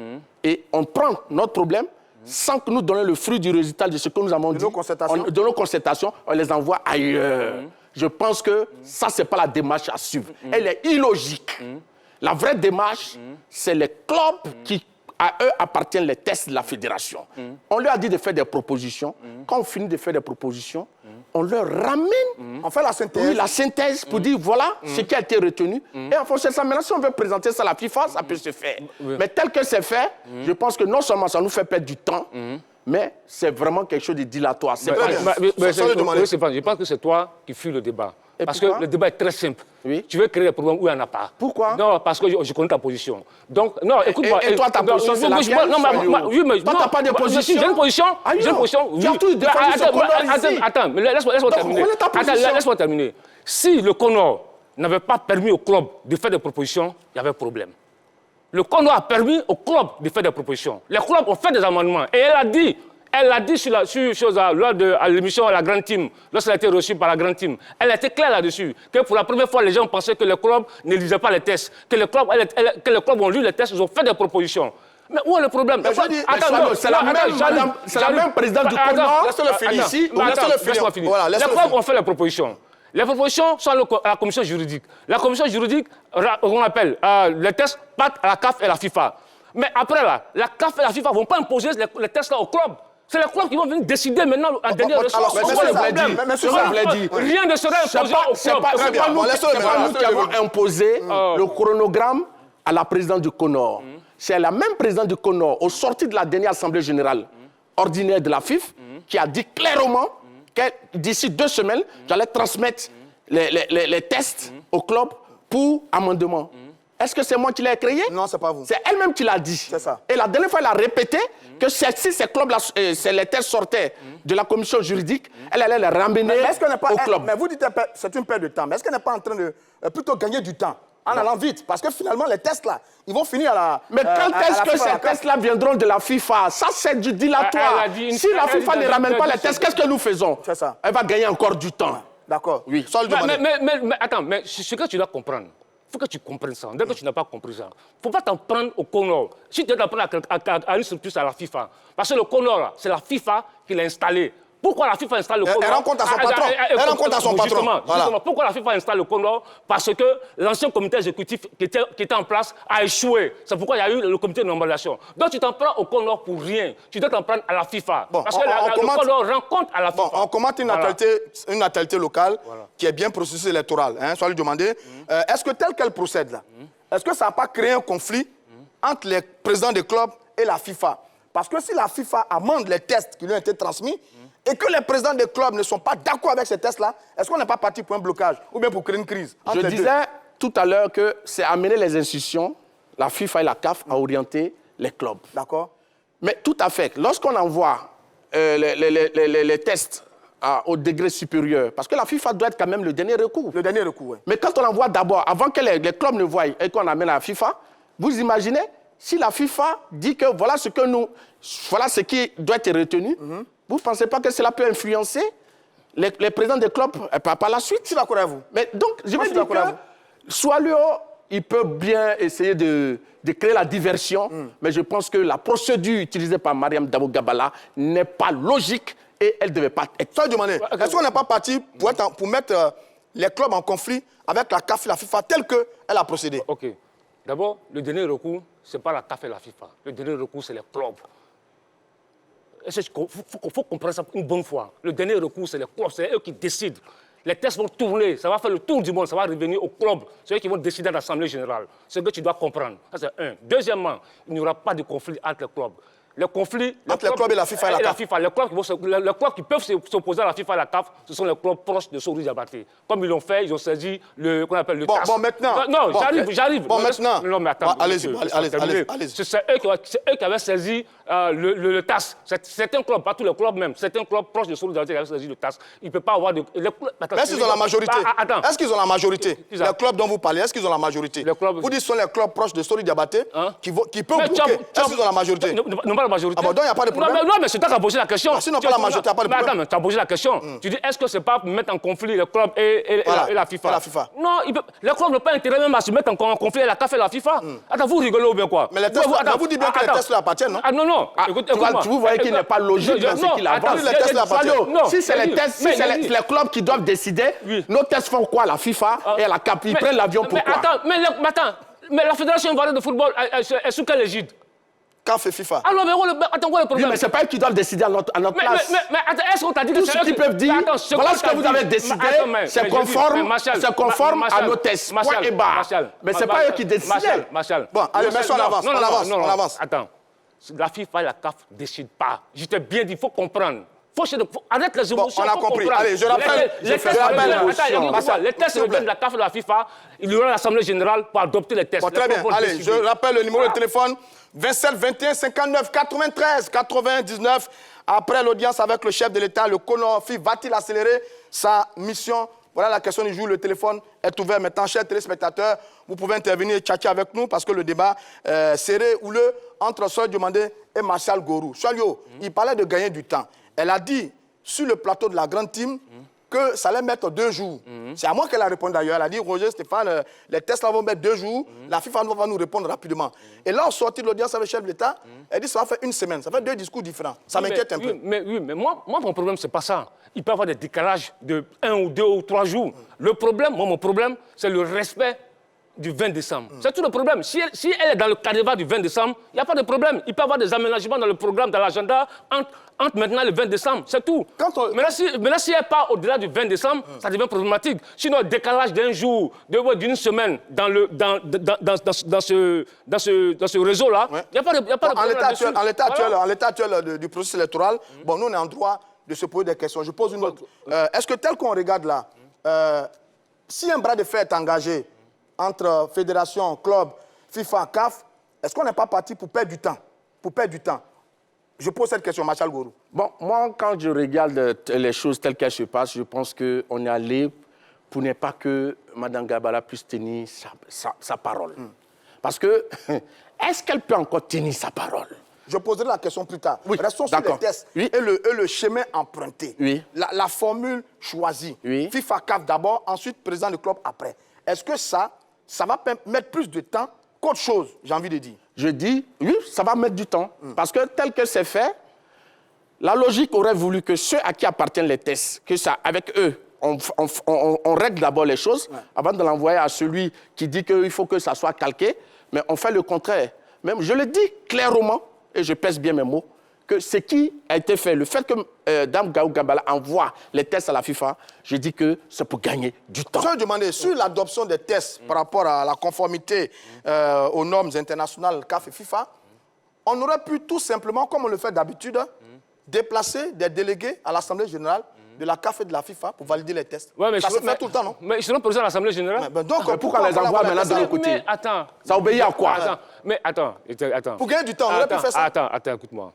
Et on prend notre problème sans que nous donnions le fruit du résultat de ce que nous avons dit. De nos concertations, on les envoie ailleurs. Je pense que ça, ce n'est pas la démarche à suivre. Elle est illogique. La vraie démarche, c'est les clubs qui... À eux appartiennent les tests de la fédération. On leur a dit de faire des propositions. Quand on finit de faire des propositions, on leur ramène. On fait la synthèse. Oui, la synthèse pour dire voilà ce qui a été retenu. Et en fonction de ça, maintenant, si on veut présenter ça à la FIFA, ça peut se faire. Mais tel que c'est fait, je pense que non seulement ça nous fait perdre du temps, mais c'est vraiment quelque chose de dilatoire. Je pense que c'est toi qui fuis le débat. Parce que le débat est très simple. Oui. Tu veux créer des problèmes où il n'y en a pas. Pourquoi? Non, parce que je connais ta position. Donc, non, écoute-moi. Et toi, ta position, c'est laquelle? Oui, mais toi, tu n'as pas de position? J'ai une position. J'ai une position. Tu as tout défendu ce Conor ici. Attends, mais laisse-moi terminer. Laisse-moi terminer. Si le Conor n'avait pas permis au club de faire des propositions, il y avait problème. Le Conor a permis au club de faire des propositions. Les clubs ont fait des amendements. Et elle a dit lors de l'émission à la Grande Team, lorsqu'elle a été reçue par la Grande Team, elle a été claire là-dessus, que pour la première fois, les gens pensaient que les clubs ne lisaient pas les tests, que les clubs ont lu les tests, ils ont fait des propositions. Mais où est le problème? C'est la même présidente du Conor. Laisse-le finir ici. Laisse-moi finir. Les clubs ont fait les propositions. Les propositions sont à la commission juridique. La commission juridique, on appelle, les tests partent à la CAF et à la FIFA. Mais après, là, la CAF et la FIFA ne vont pas imposer les tests là au club. C'est les clubs qui vont venir décider maintenant en dernier ressort. Rien ne sera imposé au club. C'est pas nous qui avons imposé le chronogramme à la présidente du Conor. C'est la même présidente du Conor, au sorti de la dernière assemblée générale ordinaire de la FIFA, qui a dit clairement que d'ici 2 semaines, j'allais transmettre les tests au club pour amendement. Est-ce que c'est moi qui l'ai créé? Non, c'est pas vous. C'est elle-même qui l'a dit. C'est ça. Et la dernière fois, elle a répété que si ces clubs-là, les tests sortaient de la commission juridique, elle allait les ramener au club. Mais vous dites que c'est une perte de temps. Mais est-ce qu'elle n'est pas en train de plutôt gagner du temps en allant vite? Parce que finalement, les tests-là, ils vont finir à la... Mais quand est-ce que ces tests-là viendront de la FIFA? Ça, c'est du dilatoire. Si la FIFA ne ramène pas les tests, qu'est-ce que nous faisons? C'est ça. Elle va gagner encore du temps. D'accord. Oui. Mais attends, mais ce que tu dois comprendre, il faut que tu comprennes ça. Dès que tu n'as pas compris ça, il ne faut pas t'en prendre au Conor. Si tu dois t'en prendre à une structure, à la FIFA. Parce que le Conor, c'est la FIFA qui l'a installé. Pourquoi la FIFA installe le Conor? Elle rencontre à son patron. Elle rencontre à son patron. Justement, pourquoi la FIFA installe le Conor? Parce que l'ancien comité exécutif qui était en place a échoué. C'est pourquoi il y a eu le comité de normalisation. Donc tu t'en prends au Conor pour rien. Tu dois t'en prendre à la FIFA. Parce que le Conor rencontre à la FIFA. On commente une actualité locale qui est bien processus électoral. Soit lui demander, est-ce que tel qu'elle procède là, est-ce que ça n'a pas créé un conflit entre les présidents des clubs et la FIFA? Parce que si la FIFA amende les tests qui lui ont été transmis, et que les présidents des clubs ne sont pas d'accord avec ces tests-là, est-ce qu'on n'est pas parti pour un blocage ou bien pour créer une crise? Je disais tout à l'heure que c'est amener les institutions, la FIFA et la CAF, à orienter les clubs. D'accord. Mais tout à fait. Lorsqu'on envoie les tests au degré supérieur, parce que la FIFA doit être quand même le dernier recours. Le dernier recours, oui. Mais quand on envoie d'abord, avant que les clubs ne voient et qu'on amène à la FIFA, vous imaginez, si la FIFA dit que voilà ce qui doit être retenu, vous ne pensez pas que cela peut influencer les présidents des clubs par la suite? Je suis d'accord avec vous. Mais donc, je veux dire que Choileau, il peut bien essayer de créer la diversion, mais je pense que la procédure utilisée par Mariam Dabo Gabala n'est pas logique et elle ne devait pas être. Ça, demander, est-ce qu'on n'est pas parti pour mettre les clubs en conflit avec la CAF et la FIFA telle qu'elle a procédé? OK. D'abord, le dernier recours, ce n'est pas la CAF et la FIFA. Le dernier recours, c'est les clubs. Il faut comprendre ça une bonne fois. Le dernier recours, c'est les clubs, c'est eux qui décident. Les tests vont tourner, ça va faire le tour du monde, ça va revenir au club. C'est eux qui vont décider à l'Assemblée générale. C'est ce que tu dois comprendre. Ça, c'est un. Deuxièmement, il n'y aura pas de conflit entre les clubs. les conflits... Entre les clubs et la FIFA et la CAF. Les clubs qui peuvent s'opposer à la FIFA et à la CAF, ce sont les clubs proches de Sori Diabaté. Comme ils l'ont fait, ils ont saisi qu'on appelle le TAS. Bon, maintenant... Non, j'arrive. Bon, maintenant... Non, mais attends. Allez-y. C'est eux qui avaient saisi le TAS. Certains clubs, pas tous les clubs même, certains clubs proches de Sori Diabaté qui avaient saisi le TAS. Il ne peut pas avoir de... Mais est-ce qu'ils ont la majorité? Est-ce qu'ils ont la majorité? Les clubs dont vous parlez, est-ce qu'ils ont la majorité? Vous dites que ce sont les clubs proches de Sori Diabaté qui peuvent bloquer. Est-ce qu'ils ont la majorité? Non, pas la majorité. Ah bon, donc il n'y a pas de problème? Non, mais c'est toi qui as posé la question. Sinon, pas la majorité, il n'y a pas de problème. Attends, mais tu as posé la question. Tu dis, est-ce que ce n'est pas mettre en conflit les clubs et la FIFA? Non, les clubs n'ont pas intérêt même à se mettre en conflit avec la CAF et la FIFA. Attends, vous rigolez ou bien quoi? Mais vous dites bien que les tests leur appartiennent, non? Ah non. Écoute-moi. Vous voyez qu'il n'est pas logique dans ce qu'il avance. Les tests leur appartiennent. Si c'est les tests, si c'est les clubs qui doivent décider, nos tests font quoi? La FIFA et la CAF, ils prennent l'avion pour quoi? Attends, mais la Fédération ivoirienne de football est sous quelle égide? CAF et FIFA. Ah non, mais attends, quoi le problème? Oui, mais ce n'est pas eux qui doivent décider à notre place. Mais attends, est-ce qu'on t'a dit que tout ce qu'ils peuvent dire, voilà ce que vous avez décidé, c'est conforme à nos tests. Point et barre. Mais ce n'est pas eux qui décident. Bon, allez, mais on avance. Attends, la FIFA et la CAF ne décident pas. Je t'ai bien dit, il faut comprendre. Arrête les émotions. Bon, on a compris. Allez, je rappelle. Les tests de la CAF et de la FIFA, il y aura l'Assemblée générale pour adopter les tests. Bon, très bien. Allez, je rappelle le numéro de téléphone 27 21 59 93 99. Après l'audience avec le chef de l'État, le CONOFI va-t-il accélérer sa mission? Voilà la question du jour. Le téléphone est ouvert maintenant. Chers téléspectateurs, vous pouvez intervenir et tchatcher avec nous parce que le débat serré ou le entre Soy Diomandé et Martial Gorou. Soyo, il parlait de gagner du temps. Elle a dit sur le plateau de la grande team que ça allait mettre 2 jours. C'est à moi qu'elle a répondu d'ailleurs. Elle a dit, Roger, Stéphane, les tests là vont mettre 2 jours. La FIFA va nous répondre rapidement. Et là, on sortit de l'audience avec le chef de l'État. Elle dit, ça va faire 1 semaine. Ça fait 2 discours différents. Ça m'inquiète un peu. Mais moi, mon problème, ce n'est pas ça. Il peut y avoir des décalages de 1 ou 2 ou 3 jours. Le problème, mon problème, c'est le respect du 20 décembre. C'est tout le problème. Si elle est dans le canevas du 20 décembre, il n'y a pas de problème. Il peut y avoir des aménagements dans le programme, dans l'agenda, entre maintenant le 20 décembre. C'est tout. Maintenant, si elle part au-delà du 20 décembre, ça devient problématique. Sinon, décalage d'un jour, d'une semaine dans ce réseau-là, il n'y a pas de problème. En l'état actuel du processus électoral, bon, nous, on est en droit de se poser des questions. Je pose une autre. Est-ce que tel qu'on regarde là, si un bras de fer est engagé entre fédération, club, FIFA, CAF, est-ce qu'on n'est pas parti pour perdre du temps? Je pose cette question, Martial Gorou. Bon, moi, quand je regarde les choses telles qu'elles se passent, je pense qu'on est allé pour ne pas que Mme Gabala puisse tenir sa parole. Parce que, est-ce qu'elle peut encore tenir sa parole? Je poserai la question plus tard. Oui, restons sur les tests et le chemin emprunté. Oui. La formule choisie. Oui. FIFA, CAF d'abord, ensuite président du club après. Est-ce que ça va mettre plus de temps qu'autre chose, j'ai envie de dire? Je dis, oui, ça va mettre du temps. Parce que tel que c'est fait, la logique aurait voulu que ceux à qui appartiennent les tests, que ça, avec eux, on règle d'abord les choses avant de l'envoyer à celui qui dit qu'il faut que ça soit calqué. Mais on fait le contraire. Même, je le dis clairement, et je pèse bien mes mots, que ce qui a été fait, le fait que Dame Gaou Gambala envoie les tests à la FIFA, je dis que c'est pour gagner du temps. Je vais demander, sur l'adoption des tests par rapport à la conformité aux normes internationales CAF et FIFA, on aurait pu tout simplement, comme on le fait d'habitude, déplacer des délégués à l'Assemblée générale de la CAF et de la FIFA pour valider les tests. Ouais, mais ça se fait tout le temps, non? Mais ils seront présents à l'Assemblée générale. Donc, pourquoi on les envoie maintenant de l'autre côté? Mais attends. Ça obéit à quoi? Attends. Pour gagner du temps, on aurait pu faire ça. Attends, écoute-moi.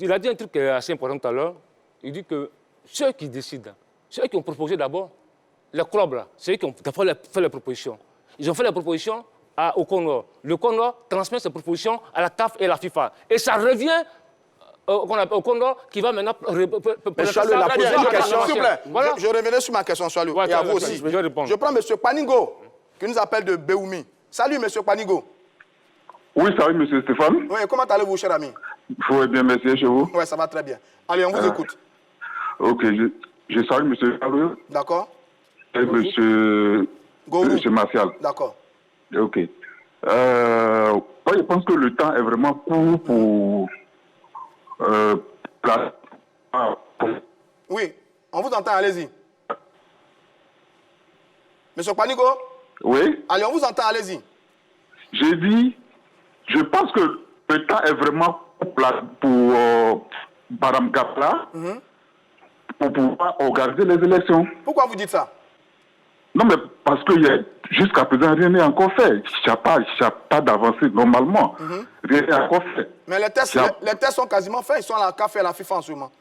Il a dit un truc assez important tout à l'heure. Il dit que ceux qui décident, ceux qui ont proposé d'abord, les clubs là, c'est eux qui ont fait les propositions. Ils ont fait les propositions au CONOR. Le CONOR transmet ses propositions à la CAF et à la FIFA. Et ça revient au CONOR qui va maintenant... Chalou, la poser une question. S'il vous plaît, je reviendrai sur ma question, Chalou. Et à vous aussi. Je prends M. Panigo, qui nous appelle de Béoumi. Salut, M. Panigo. Oui, salut, M. Stéphane. Oui, comment allez-vous, cher ami? Oui, bien, merci, chez vous. Oui, ça va très bien. Allez, on vous écoute. Ok, je salue M. Chalou. D'accord. Et M. Martial. D'accord. Ok. Moi, je pense que le temps est vraiment court pour... Oui, on vous entend, allez-y. Monsieur Panigo? Oui. Allez, on vous entend, allez-y. J'ai dit, je pense que le temps est vraiment pour Mme Gabala pour pouvoir organiser les élections. Pourquoi vous dites ça? Non, mais parce que jusqu'à présent, rien n'est encore fait. Il n'y a pas d'avancée normalement. Rien n'est encore fait. Mais les tests sont quasiment faits. Ils sont à la CAF et à la FIFA en ce moment.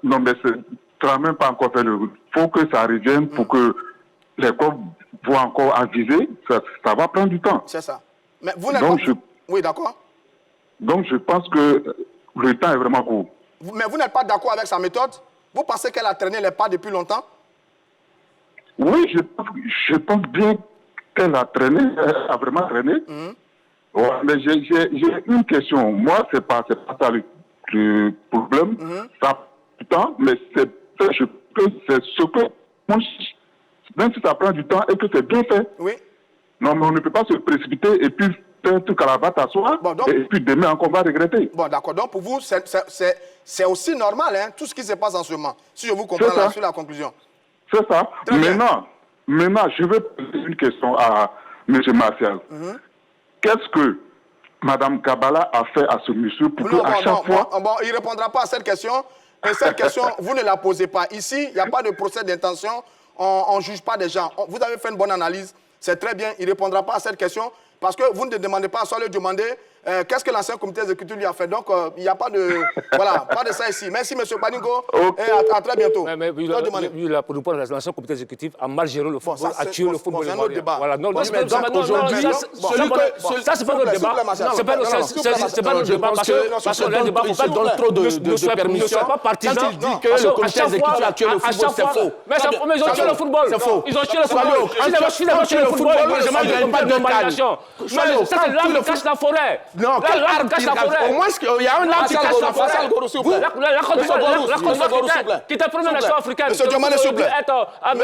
Non, mais ça n'a même pas encore fait. Il faut que ça revienne pour que les corps vont encore aviser. Ça va prendre du temps. C'est ça. Mais vous n'êtes pas... Oui, d'accord. Donc, je pense que le temps est vraiment court. Mais vous n'êtes pas d'accord avec sa méthode? Vous pensez qu'elle a traîné les pas depuis longtemps? Oui, je pense bien qu'elle a traîné, elle a vraiment traîné. Ouais, mais j'ai une question. Moi, c'est pas ça le problème. Ça prend du temps, mais c'est ce que... Même si ça prend du temps et que c'est bien fait. Oui. Non, mais on ne peut pas se précipiter et puis faire un truc à la batte à soi, et puis demain encore on va regretter. Bon, d'accord. Donc pour vous, c'est aussi normal, hein, tout ce qui se passe en ce moment. Si je vous comprends là sur la conclusion. C'est ça. Maintenant, je veux poser une question à M. Martial. Qu'est-ce que Mme Gabala a fait à ce monsieur pour qu'à chaque fois... Bon, il ne répondra pas à cette question. Et cette question, vous ne la posez pas. Ici, il n'y a pas de procès d'intention. On ne juge pas des gens. Vous avez fait une bonne analyse. C'est très bien. Il ne répondra pas à cette question parce que vous ne demandez pas à soi lui demander qu'est-ce que l'ancien comité exécutif lui a fait. Donc, il n'y a pas de... Voilà, pas de ça ici. Merci, M. Paningo. Et à très bientôt. Mais pour répondre, l'ancien comité exécutif a mal géré le football, a tué le football. C'est un autre débat. Voilà. Non, aujourd'hui, ça, c'est pas notre débat. C'est pas notre débat parce que le débat, il donne trop de permissions. Ne sois pas partisan. Quand il dit que le comité exécutif a tué le football, c'est faux. Mais ils ont tué le football. C'est faux. Ils ont tué le football. Si ils ont tué le football, moi, je demande pas de normalisation. Ça, c'est l'arbre qui cache la forêt. Non, quel arbre cache la forêt? Au moins, il y a un arbre qui cache la forêt. La Côte d'Ivoire, qui était première nation africaine. Monsieur Diomandé, s'il vous plaît.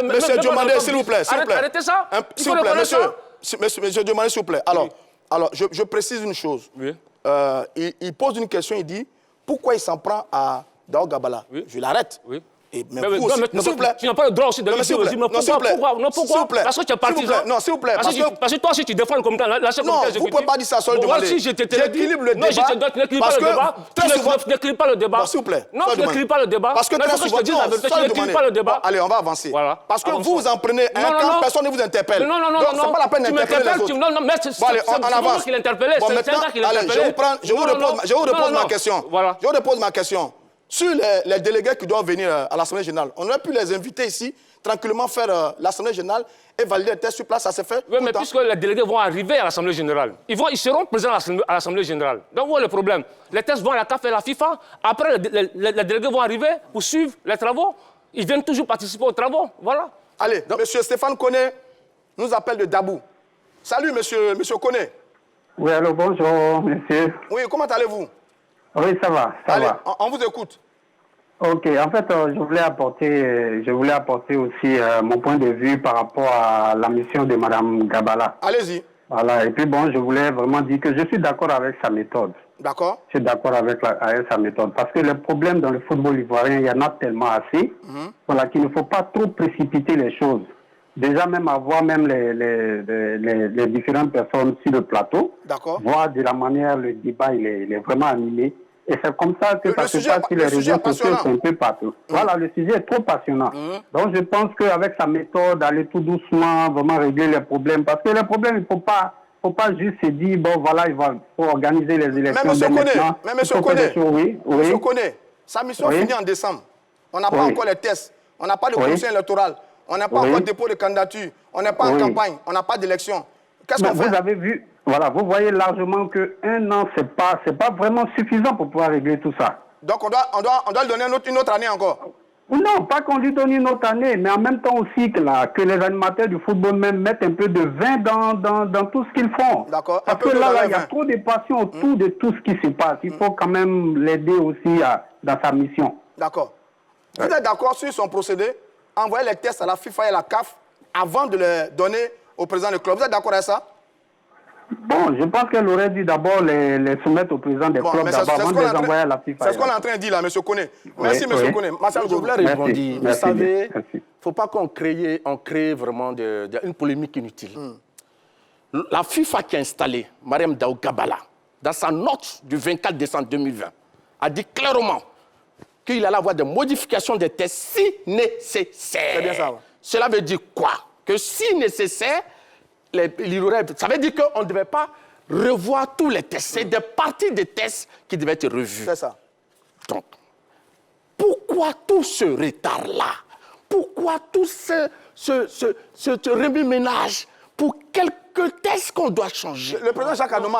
Monsieur Diomandé, s'il vous plaît. Arrêtez ça. S'il vous plaît, monsieur Diomandé, s'il vous plaît. Alors, je précise une chose. Il pose une question, il dit pourquoi il s'en prend à Dao Gabala? Je l'arrête. Mais vous aussi, s'il vous plaît. Tu n'as pas le droit aussi de le dire. Pourquoi? Parce que tu es partisan. Non, s'il vous plaît. Parce que toi aussi, tu défends le comité. Non, vous ne pouvez pas dire ça seul. Si je j'équilibre le débat. Non, tu n'équilibres pas le débat. Tu n'équilibres pas le débat. S'il vous plaît. Non, tu n'équilibres pas le débat. Parce que très souvent, tu n'équilibres pas le débat. Allez, on va avancer. Parce que vous en prenez un quand personne ne vous interpelle. Non. C'est pas la peine d'interpeller les autres. Non, mais c'est moi qui l'interpellais. C'est ça qui l'interpellait. Je vous repose ma question. Je vous repose ma question. Sur les délégués qui doivent venir à l'Assemblée générale, on aurait pu les inviter ici, tranquillement faire l'Assemblée générale et valider les tests sur place, ça s'est fait. Oui, mais puisque les délégués vont arriver à l'Assemblée générale, ils seront présents à l'Assemblée générale. Donc, où est le problème? Les tests vont à la CAF et à la FIFA, après les délégués vont arriver pour suivre les travaux. Ils viennent toujours participer aux travaux, voilà. Allez, donc, monsieur Stéphane Koné nous appelle de Dabou. Salut, monsieur Koné. Oui, allô, bonjour, monsieur. Oui, comment allez-vous? Oui, ça va, ça va. On vous écoute. Ok, en fait, je voulais apporter aussi mon point de vue par rapport à la mission de Mme Gabala. Allez-y. Voilà, et puis bon, je voulais vraiment dire que je suis d'accord avec sa méthode. D'accord. Je suis d'accord avec sa méthode. Parce que les problèmes dans le football ivoirien, il y en a tellement assez. Voilà, qu'il ne faut pas trop précipiter les choses. Déjà, même avoir même les différentes personnes sur le plateau. D'accord. Voir de la manière le débat, il est vraiment animé. Et c'est comme ça que ça se passe sur les réseaux sociaux, un peu partout. Voilà, le sujet est trop passionnant. Donc je pense qu'avec sa méthode, aller tout doucement, vraiment régler les problèmes. Parce que les problèmes, il ne faut pas juste se dire, bon voilà, il faut organiser les élections. Mais monsieur Koné, sa mission finit en décembre. On n'a pas encore les tests. On n'a pas de commission électorale. On n'a pas encore de dépôt de candidature. On n'est pas en campagne. On n'a pas d'élection. Qu'est-ce qu'on fait? Vous avez vu, voilà, vous voyez largement qu'un an, c'est pas vraiment suffisant pour pouvoir régler tout ça. Donc on doit lui donner une autre année encore? Non, pas qu'on lui donne une autre année, mais en même temps aussi que les animateurs du football même mettent un peu de vin dans tout ce qu'ils font. D'accord. Parce que là, il y a trop de passion autour de tout ce qui se passe. Il faut quand même l'aider aussi dans sa mission. D'accord. Vous êtes d'accord sur son procédé? Envoyer les tests à la FIFA et à la CAF avant de les donner au président du club. Vous êtes d'accord avec ça? Bon, je pense qu'elle aurait dû d'abord les soumettre au président des clubs avant de les envoyer à la FIFA. C'est ce qu'on est en train de dire là, M. Koné. Merci, M. Koné. Je voulais répondre. Vous savez, il ne faut pas qu'on crée vraiment une polémique inutile. La FIFA qui a installé Mariam Daou Gabala, dans sa note du 24 décembre 2020, a dit clairement qu'il allait avoir des modifications des tests si nécessaire. C'est bien ça. Ouais. Cela veut dire quoi? Que si nécessaire, ça veut dire qu'on ne devait pas revoir tous les tests. C'est des parties des tests qui devaient être revues. C'est ça. Donc, pourquoi tout ce retard-là? Pourquoi tout ce remue-ménage pour quelques tests qu'on doit changer? Le président Jacques Anoma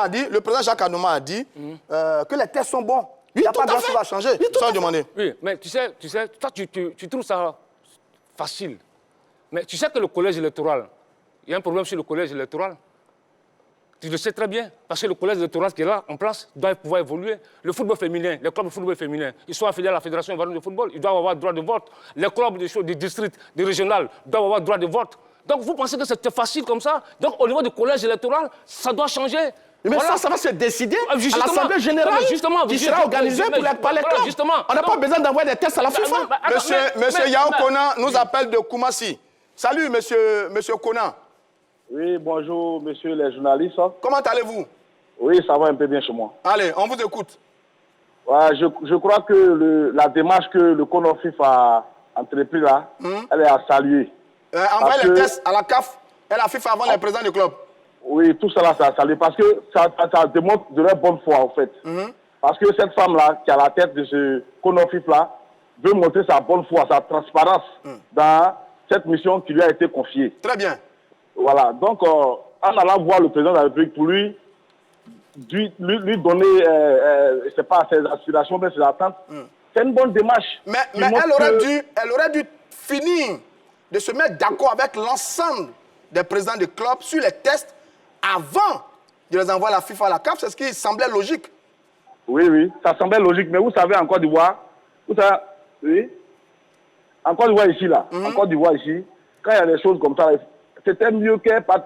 a dit, que les tests sont bons. Il n'y a pas de chose à changer. Sans demander. Oui, mais tu sais, toi, tu trouves ça facile. Mais tu sais que le collège électoral, il y a un problème sur le collège électoral. Tu le sais très bien, parce que le collège électoral qui est là, en place, doit pouvoir évoluer. Le football féminin, les clubs de football féminin, ils sont affiliés à la Fédération ivoirienne de football, ils doivent avoir droit de vote. Les clubs du district, du régional, doivent avoir droit de vote. Donc vous pensez que c'était facile comme ça? Donc au niveau du collège électoral, ça doit changer. Mais voilà. ça va se décider à l'Assemblée générale qui sera organisée par les clubs. On n'a pas besoin d'envoyer des tests à la FIFA. Monsieur Yao Kona nous appelle de Koumassi. Salut, monsieur Kona. Oui, bonjour, monsieur les journalistes. Comment allez-vous? Oui, ça va un peu bien chez moi. Allez, on vous écoute. Ouais, je crois que la démarche que le CONOFIF a entreprise là, elle est à saluer. Envoyer les tests à la CAF et à la FIFA avant les présidents du club. Oui, tout cela, ça a salué parce que ça démontre de leur bonne foi, en fait. Parce que cette femme-là, qui a la tête de ce CONOFIF-là, veut montrer sa bonne foi, sa transparence dans cette mission qui lui a été confiée. Très bien. Voilà, donc en allant voir le président de la République pour lui donner, je sais pas, ses aspirations, ses attentes, c'est une bonne démarche. Mais elle aurait dû finir de se mettre d'accord avec l'ensemble des présidents de club sur les tests avant de les envoyer à la FIFA, à la CAF, c'est ce qui semblait logique. Oui, ça semblait logique, mais vous savez, en Côte d'Ivoire, oui, en Côte d'Ivoire ici, là, en Côte d'Ivoire ici, quand il y a des choses comme ça, c'était mieux qu'elle parte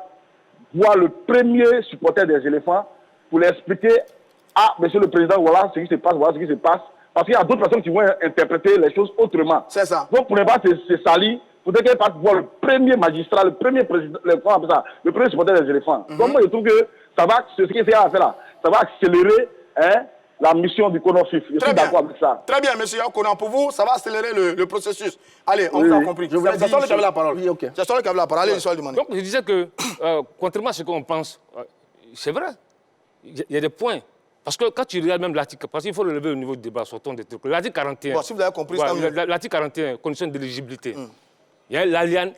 voir le premier supporter des éléphants pour lui expliquer, ah, monsieur le président, voilà ce qui se passe, voilà ce qui se passe. Parce qu'il y a d'autres personnes qui vont interpréter les choses autrement. C'est ça. Donc, pour ne pas se salir, il faudrait qu'elle parte voir le premier magistrat, le premier président, le premier supporter des éléphants. Donc, moi, je trouve que ça va, ce qui est fait à faire là, ça va accélérer la mission du CONOFIF. Je suis d'accord avec ça. Très bien, monsieur Yaokona. Pour vous, ça va accélérer le processus. Allez, on vous a compris. Je voulais dire, c'est qui avait la parole. Oui, ok. C'est qui avait la parole. Allez, Israël Dimane. Donc, je disais que, contrairement à ce qu'on pense, c'est vrai, il y a des points. Parce que quand tu regardes même l'article, parce qu'il faut relever au niveau du débat, sortons des trucs. L'article 41. Bon, si vous avez compris, c'est l'article 41, conditions d'éligibilité. Il y a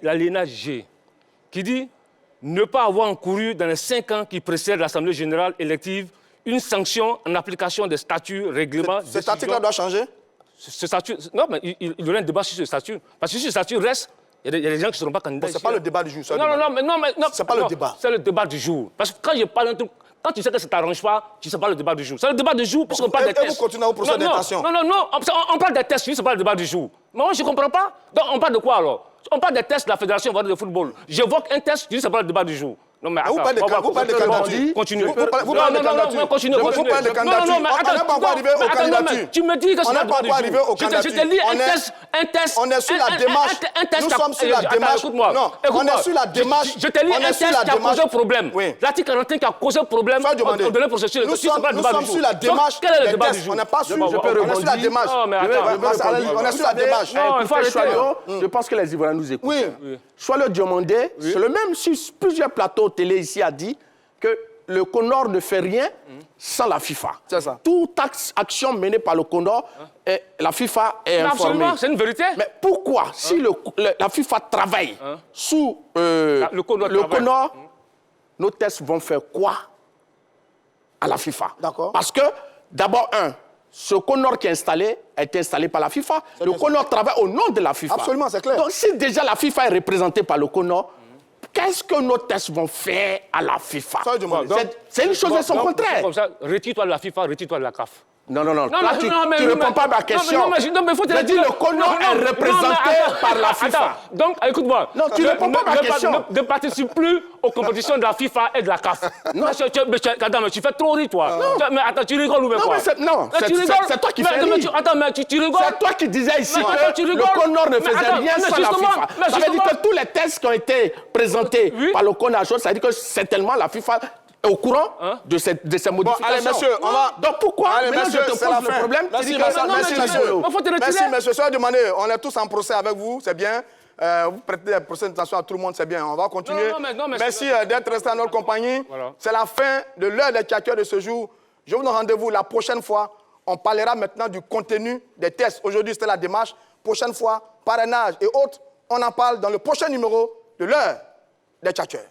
l'alinéa G qui dit ne pas avoir encouru dans les 5 ans qui précèdent l'Assemblée générale élective une sanction en application des statuts, règlements... Cet article-là doit changer? Ce statut... Non, mais il y aura un débat sur ce statut. Parce que si ce statut reste, il y a des gens qui ne seront pas candidats. Bon, ce n'est pas le débat du jour. Non. C'est pas le débat. C'est le débat du jour. Parce que quand je parle d'un truc... Quand tu sais que ça ne t'arrange pas, tu ne sais pas le débat du jour. C'est le débat du jour, puisqu'on parle des tests. Et vous continuez au procès d'intention? Non, on parle des tests, c'est pas le débat du jour. Mais moi, je ne comprends pas. Donc, on parle de quoi alors? On parle des tests de la Fédération ivoirienne de football. J'évoque un test, tu dis que ce n'est pas le débat du jour. Non, mais attends, vous parlez de candidature. Continue. Vous parlez de candidature. Non, continue. Vous parlez de candidature. On n'est pas encore arrivé aux candidatures. Tu me dis que c'est pas le débat du jour. On n'est pas encore arrivé aux candidatures. Je te lis un test. On est sur la démarche. Nous sommes sur la démarche. Non, on est sur la démarche. Je te lis un test qui a causé problème. L'article 41 qui a causé problème. Nous sommes sur la démarche. Quel est le débat du jour? On n'est pas sur. On est sur la démarche. On est sur la démarche. Je pense que les Ivoiriens nous écoutent. Choilot Diomandé, c'est le même sur plusieurs plateaux télé ici, a dit que le CONOR ne fait rien sans la FIFA. C'est ça. Toute action menée par le CONOR, la FIFA est informée. Absolument, c'est une vérité. Mais pourquoi, si la FIFA travaille sous le CONOR, nos tests vont faire quoi à la FIFA? D'accord. Parce que, d'abord, ce CONOR qui est installé a été installé par la FIFA. Le CONOR travaille au nom de la FIFA. Absolument, c'est clair. Donc, si déjà la FIFA est représentée par le CONOR, qu'est-ce que nos tests vont faire à la FIFA? C'est une chose et son contraire. Comme ça, retire-toi de la FIFA, retire-toi de la CAF. Non. Là, tu ne réponds pas à ma question. Mais faut te dire le CONOR est représenté par la FIFA. Donc, écoute-moi. Non, tu ne réponds pas à ma question. Ne participe plus aux compétitions de la FIFA et de la CAF. Non. Mais tu fais trop rire, toi. Mais attends, tu rigoles ou même quoi? Non, c'est toi qui fais rire. Attends, mais tu rigoles. C'est toi qui disais ici que le CONOR ne faisait rien sans la FIFA. Ça veut dire que tous les tests qui ont été présentés par le CONOR, ça veut dire que certainement la FIFA est au courant de ces modifications. Bon, allez, monsieur, on va... Donc pourquoi, allez, maintenant, monsieur, je te pose le problème, merci, tu dis que non, merci, monsieur. Merci, monsieur. Soyez demandé. On est tous en procès avec vous, c'est bien. Vous prêtez procès d'intention à tout le monde, c'est bien. On va continuer. Non, mais merci d'être resté en notre compagnie. Voilà. C'est la fin de l'heure des tchatcheurs de ce jour. Je vous donne rendez-vous la prochaine fois. On parlera maintenant du contenu des tests. Aujourd'hui, c'était la démarche. Prochaine fois, parrainage et autres. On en parle dans le prochain numéro de l'heure des tchatcheurs.